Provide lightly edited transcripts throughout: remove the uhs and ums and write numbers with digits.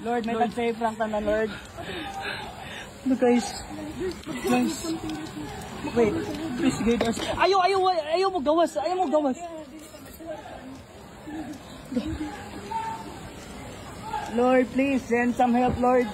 Lord, may tag-save rank na, Lord. No, guys. Guys. Wait, please guide us. Ayaw mo gawas. Lord, please send some help, Lord.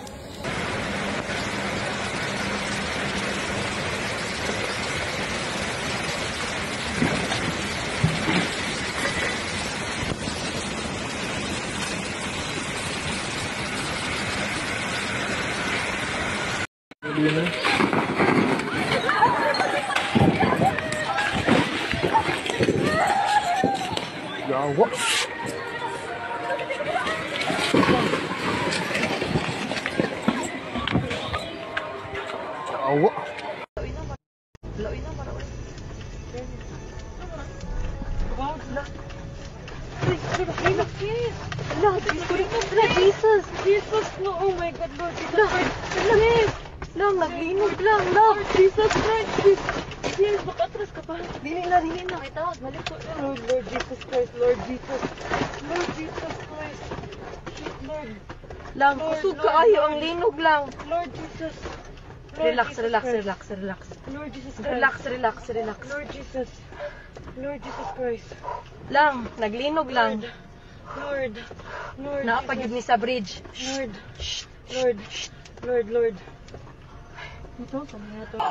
Yawa. Yawa. Jesus, no, oh my God, Lord Jesus Christ. Lang, naglinog lang, Lord Jesus Christ. Yes, makatras ka pa. Dili na. Itawag, balik ko. Lord Jesus Christ, Lord Jesus Christ. Lord. Lang, kusog ka ayo, ang linog lang. Lord Jesus. Relax. Lord Jesus Christ. Relax. Lord Jesus Christ. Lang, naglinog lang. Lord. Naapagid ni sa bridge. Lord. Ito, kami na to.